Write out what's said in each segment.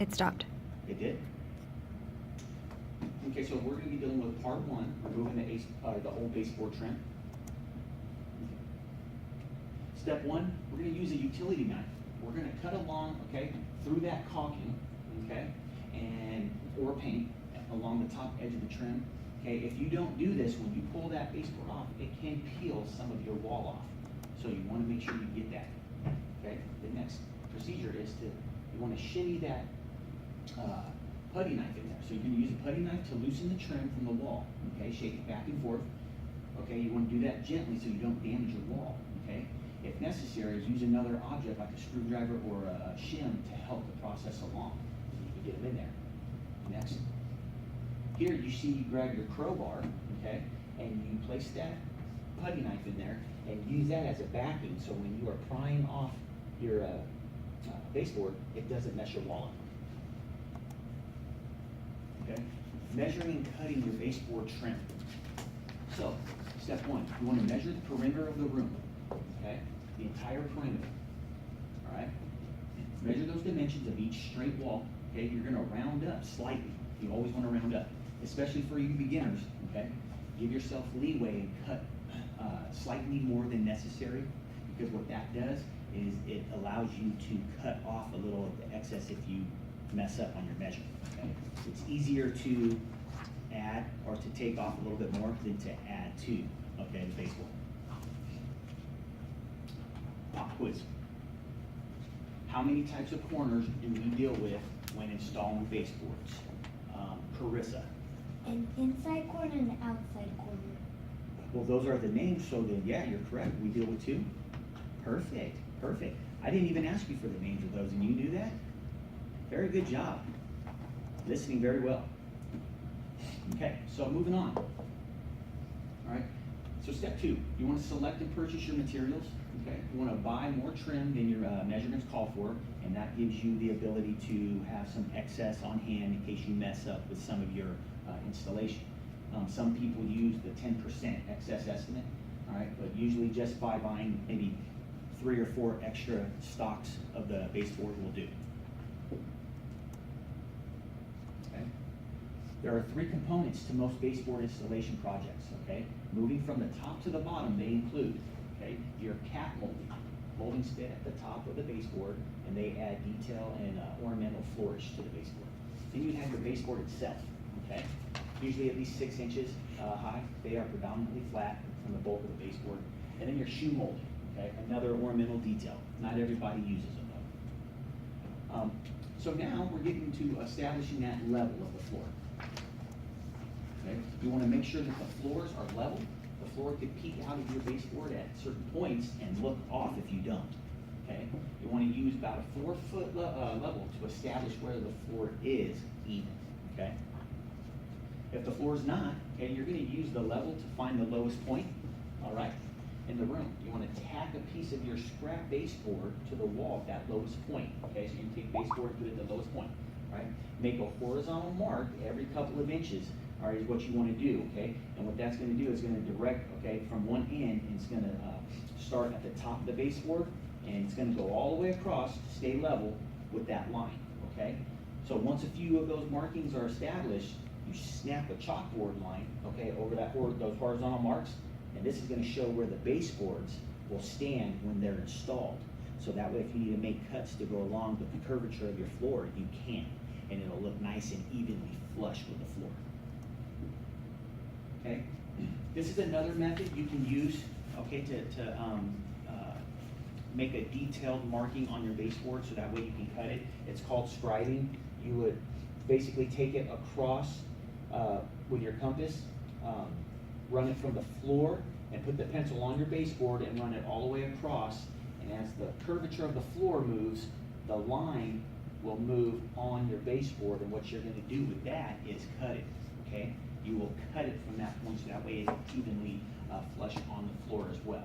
It stopped. It did? Okay, so we're gonna be dealing with part one, removing the old baseboard trim. Step one, we're gonna use a utility knife. We're gonna cut along, okay, through that caulking, okay, or paint along the top edge of the trim. Okay, if you don't do this, when you pull that baseboard off, it can peel some of your wall off. So you wanna make sure you get that, okay? The next procedure is you wanna shimmy that putty knife in there. So you're gonna use a putty knife to loosen the trim from the wall, okay? Shake it back and forth. Okay, you wanna do that gently so you don't damage your wall, okay? If necessary, use another object like a screwdriver or a shim to help the process along, so you can get them in there. Next, here you see you grab your crowbar, okay, and you place that putty knife in there and use that as a backing, so when you are prying off your baseboard, it doesn't mess your wall up. Okay, measuring and cutting your baseboard trim. So, step one, you want to measure the perimeter of the room, okay? The entire perimeter, all right? Measure those dimensions of each straight wall, okay? You're gonna round up slightly. You always wanna round up, especially for you beginners, okay? Give yourself leeway and cut slightly more than necessary, because what that does is it allows you to cut off a little of the excess if you mess up on your measurement, okay? It's easier to add or to take off a little bit more than to add to, okay, the baseboard. Pop quiz. How many types of corners do we deal with when installing baseboards? Carissa. An inside corner and an outside corner. Well, those are the names, so then, yeah, you're correct. We deal with two. Perfect, perfect. I didn't even ask you for the names of those, and you knew that? Very good job. Listening very well. Okay, so moving on. All right, so step two, you want to select and purchase your materials. Okay, you want to buy more trim than your measurements call for, and that gives you the ability to have some excess on hand in case you mess up with some of your installation. Some people use the 10% excess estimate, all right, but usually just by buying maybe 3 or 4 extra stocks of the baseboard will do. Okay. There are 3 components to most baseboard installation projects, okay? Moving from the top to the bottom, they include, okay, your cap molding spit at the top of the baseboard, and they add detail and ornamental flourish to the baseboard. Then you have your baseboard itself, okay? Usually at least 6 inches high. They are predominantly flat from the bulk of the baseboard. And then your shoe molding, okay? Another ornamental detail. Not everybody uses them though. So now we're getting to establishing that level of the floor. Okay? You want to make sure that the floors are level. The floor could peek out of your baseboard at certain points and look off if you don't. Okay? You want to use about a 4-foot level to establish where the floor is even. Okay? If the floor is not, okay, you're going to use the level to find the lowest point. All right? In the room, you want to tack a piece of your scrap baseboard to the wall at that lowest point. Okay, so you take baseboard and put it at the lowest point. Right? Make a horizontal mark every couple of inches. All right, is what you want to do. Okay, and what that's going to do is going to direct. Okay, from one end, and it's going to start at the top of the baseboard, and it's going to go all the way across to stay level with that line. Okay, so once a few of those markings are established, you snap a chalkboard line. Okay, over those horizontal marks. And this is going to show where the baseboards will stand when they're installed. So that way, if you need to make cuts to go along with the curvature of your floor, you can. And it'll look nice and evenly flush with the floor. Okay? This is another method you can use, okay, to make a detailed marking on your baseboard so that way you can cut it. It's called scribing. You would basically take it across with your compass, run it from the floor and put the pencil on your baseboard and run it all the way across, and as the curvature of the floor moves, the line will move on your baseboard, and what you're going to do with that is cut it, okay? You will cut it from that point so that way it's evenly flush on the floor as well.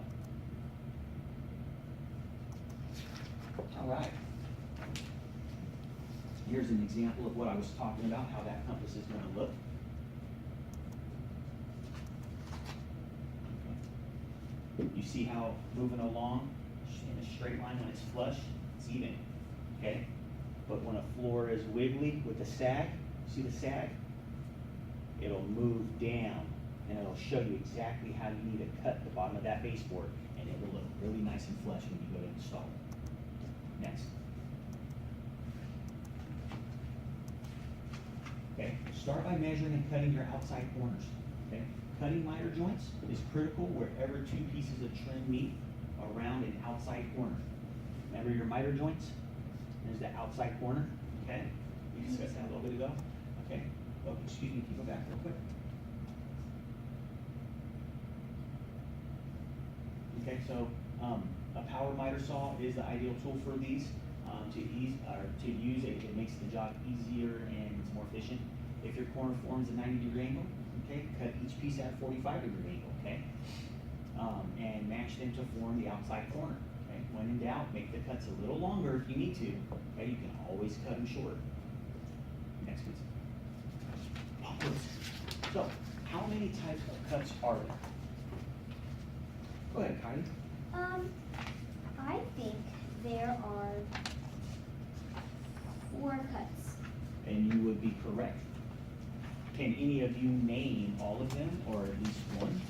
All right. Here's an example of what I was talking about, how that compass is going to look. You see how moving along in a straight line when it's flush, it's even, okay? but when a floor is wiggly with the sag, see the sag? It'll move down, and it'll show you exactly how you need to cut the bottom of that baseboard, and it will look really nice and flush when you go to install it. Next. Okay, start by measuring and cutting your outside corners. Okay, cutting miter joints is critical wherever two pieces of trim meet around an outside corner. Remember your miter joints? There's the outside corner. Okay, we discussed that a little bit ago. Okay, oh, excuse me, can you go back real quick? Okay, so a power miter saw is the ideal tool for these. To use it, it makes the job easier and it's more efficient. If your corner forms a 90-degree angle, okay, cut each piece at a 45-degree angle, okay? And match them to form the outside corner, okay? When in doubt, make the cuts a little longer if you need to, okay? You can always cut them short. Next, please. So, how many types of cuts are there? Go ahead, Kylie. I think there are 4 cuts. And you would be correct. Can any of you name all of them, or at least one?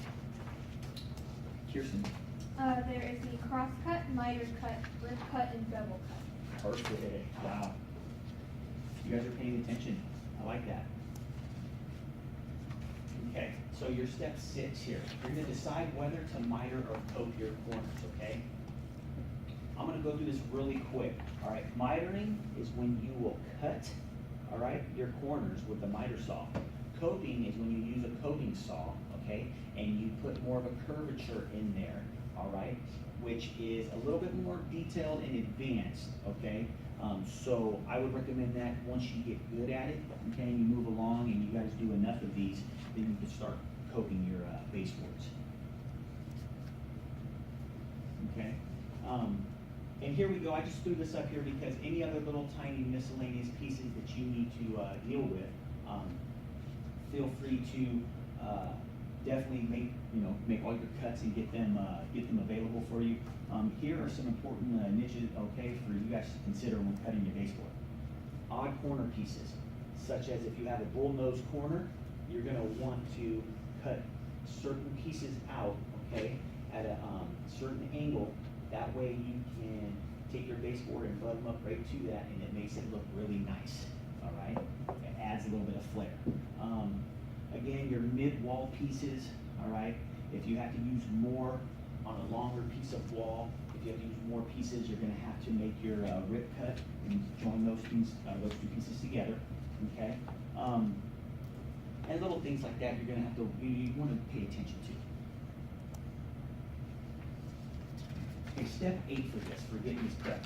Kirsten? There is the cross cut, miter cut, rip cut, and bevel cut. Perfect. Wow. You guys are paying attention. I like that. Okay, so your step 6 here. You're gonna decide whether to miter or coat your corners, okay? I'm gonna go through this really quick. All right, mitering is when you will cut, all right, your corners with the miter saw. Coating is when you use a coating saw, okay, and you put more of a curvature in there, all right, which is a little bit more detailed and advanced, okay? So I would recommend that once you get good at it, okay, and you move along and you guys do enough of these, then you can start coating your baseboards. Okay. And here we go, I just threw this up here because any other little tiny miscellaneous pieces that you need to deal with, feel free to definitely make all your cuts and get them available for you. Here are some important niches, okay, for you guys to consider when cutting your baseboard. Odd corner pieces, such as if you have a bullnose corner, you're gonna want to cut certain pieces out, okay, at a certain angle. That way you can take your baseboard and butt them up right to that, and it makes it look really nice, all right? It adds a little bit of flair. Again, your mid-wall pieces, all right? If you have to use more on a longer piece of wall, if you have to use more pieces, you're gonna have to make your rip cut and join those two pieces together, okay? And little things like that, you're gonna have to, you wanna pay attention to. Okay, step 8 for this, for getting this cut.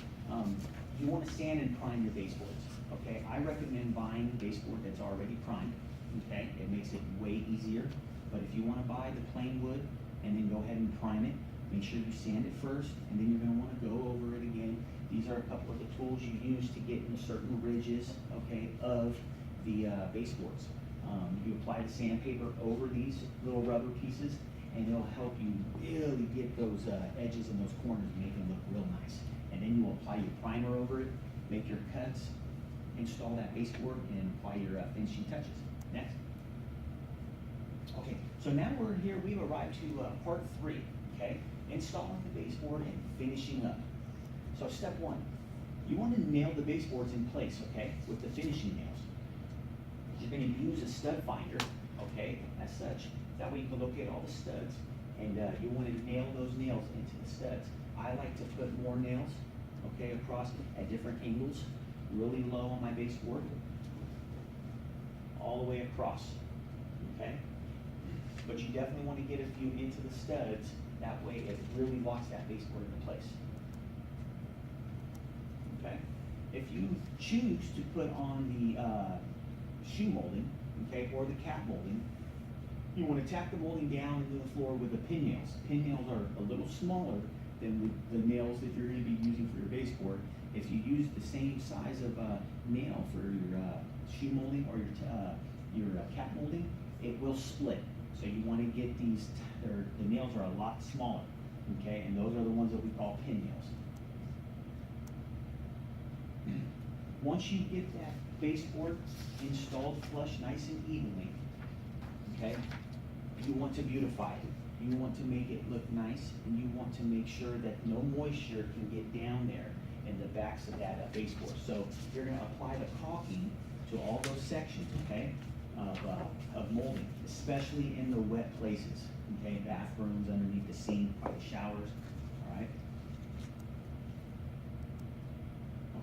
You want to sand and prime your baseboards, okay? I recommend buying a baseboard that's already primed, okay? It makes it way easier, but if you want to buy the plain wood and then go ahead and prime it, make sure you sand it first, and then you're going to want to go over it again. These are a couple of the tools you use to get into certain ridges, okay, of the baseboards. You apply the sandpaper over these little rubber pieces, and it'll help you really get those edges and those corners and make them look real nice. And then you will apply your primer over it, make your cuts, install that baseboard, and apply your finishing touches. Next. Okay, so now we're here, we've arrived to part 3, okay? Installing the baseboard and finishing up. So step 1, you want to nail the baseboards in place, okay, with the finishing nails. You're going to use a stud finder, okay, as such. That way you can locate all the studs, and you want to nail those nails into the studs. I like to put more nails, okay, across at different angles, really low on my baseboard, all the way across, okay? But you definitely want to get a few into the studs. That way it really locks that baseboard into place, okay? If you choose to put on the shoe molding, okay, or the cap molding, you want to tap the molding down into the floor with the pin nails. Pin nails are a little smaller than the nails that you're going to be using for your baseboard. If you use the same size of nail for your shoe molding or your cap molding, it will split. So you want to get these, the nails are a lot smaller, okay? And those are the ones that we call pin nails. Once you get that baseboard installed flush nice and evenly, okay, you want to beautify it. You want to make it look nice, and you want to make sure that no moisture can get down there in the backs of that baseboard. So you're gonna apply the caulking to all those sections, okay, of molding, especially in the wet places, okay, bathrooms, underneath the sink, by the showers, all right?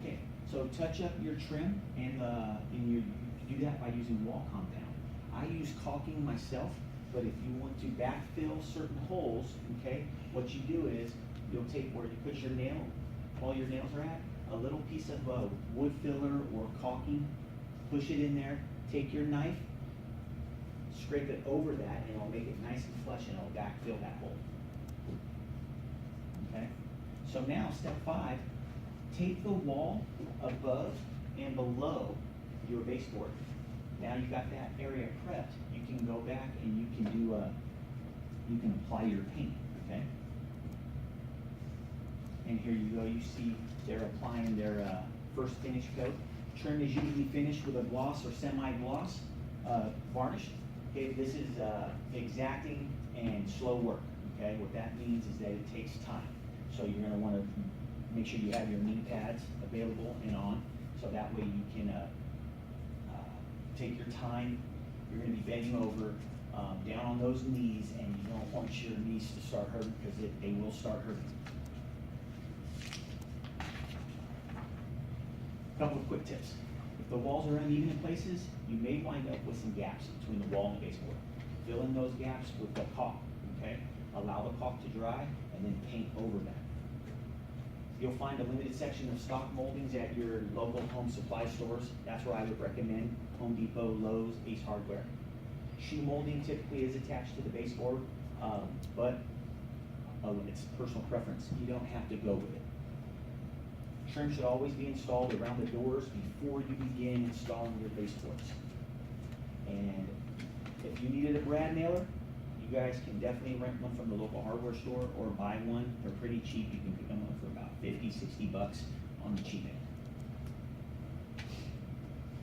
Okay, so touch up your trim, and you do that by using wall compound. I use caulking myself, but if you want to backfill certain holes, okay, what you do is you'll take where you put your nail, all your nails are at, a little piece of wood filler or caulking, push it in there, take your knife, scrape it over that, and it'll make it nice and flush, and it'll backfill that hole. Okay? So now, step 5, take the wall above and below your baseboard. Now you've got that area prepped, you can go back and you can do you can apply your paint, okay? And here you go, you see they're applying their first finish coat. Trim is usually finished with a gloss or semi-gloss varnish. Okay, this is exacting and slow work, okay? What that means is that it takes time. So you're gonna wanna make sure you have your knee pads available and on, so that way you can take your time. You're gonna be bending over, down on those knees, and you don't want your knees to start hurting, because they will start hurting. Couple of quick tips. If the walls are uneven in places, you may wind up with some gaps between the wall and the baseboard. Fill in those gaps with the caulk, okay? Allow the caulk to dry, and then paint over that. You'll find a limited section of stock moldings at your local home supply stores. That's where I would recommend Home Depot, Lowe's, Ace Hardware. Shoe molding typically is attached to the baseboard, but it's personal preference. You don't have to go with it. Trim should always be installed around the doors before you begin installing your baseboards. And if you needed a brad nailer, you guys can definitely rent one from the local hardware store or buy one. They're pretty cheap. You can pick them up for about 50, 60 bucks on the cheap end.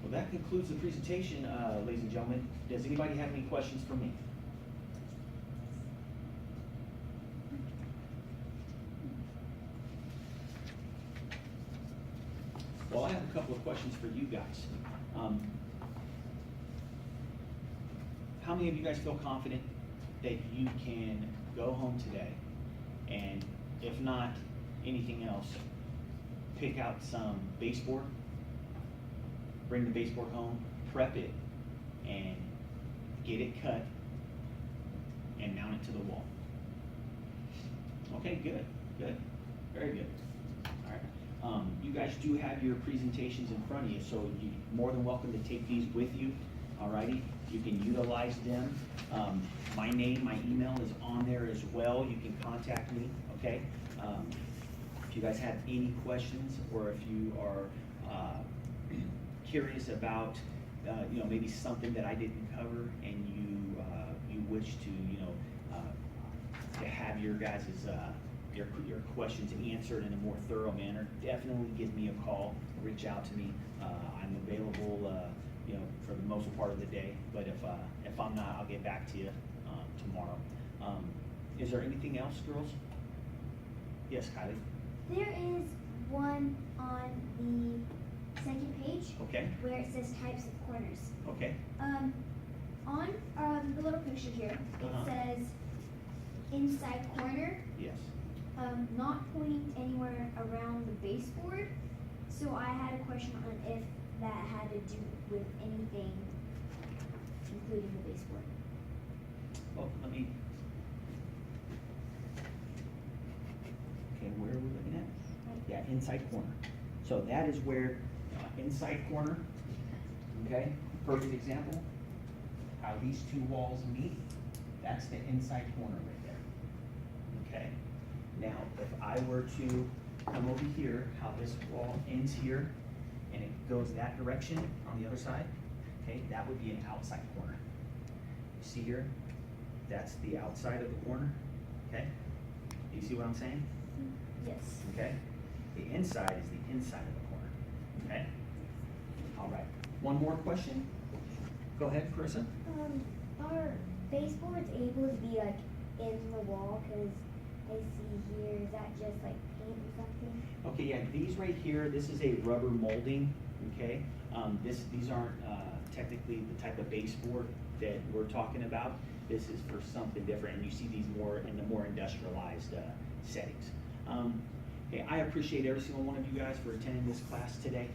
Well, that concludes the presentation, ladies and gentlemen. Does anybody have any questions for me? Well, I have a couple of questions for you guys. How many of you guys feel confident that you can go home today, and if not anything else, pick out some baseboard, bring the baseboard home, prep it, and get it cut and mount it to the wall? Okay, good, good, very good. All right. You guys do have your presentations in front of you, so you're more than welcome to take these with you. Alrighty, you can utilize them. My name, my email is on there as well. You can contact me, okay? If you guys have any questions, or if you are curious about, maybe something that I didn't cover, and you wish to, to have your guys' your questions answered in a more thorough manner, definitely give me a call, reach out to me. I'm available, for the most part of the day, but if I'm not, I'll get back to you tomorrow. Is there anything else, girls? Yes, Kylie? There is one on the second page. Okay. Where it says types of corners. Okay. On the little picture here, it says inside corner. Yes. Not pointing anywhere around the baseboard. So I had a question on if that had to do with anything, including the baseboard. Well, let me. Okay, where are we looking at? Right. Yeah, inside corner. So that is where inside corner. Okay, perfect example. How these two walls meet. That's the inside corner right there. Okay. Now, if I were to come over here, how this wall ends here, and it goes that direction on the other side, okay, that would be an outside corner. You see here? That's the outside of the corner, okay? Do you see what I'm saying? Yes. Okay? The inside is the inside of the corner, okay? One more question? Go ahead, Carissa. Are baseboards able to be like in the wall? Cause I see here, is that just like paint or something? Okay, yeah, these right here, this is a rubber molding, okay? These aren't technically the type of baseboard that we're talking about. This is for something different, and you see these more in the more industrialized settings. Okay, I appreciate every single one of you guys for attending this class today.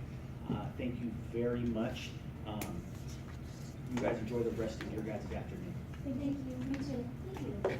Thank you very much. You guys enjoy the rest of your guys' afternoon. Thank you. You too. Thank you.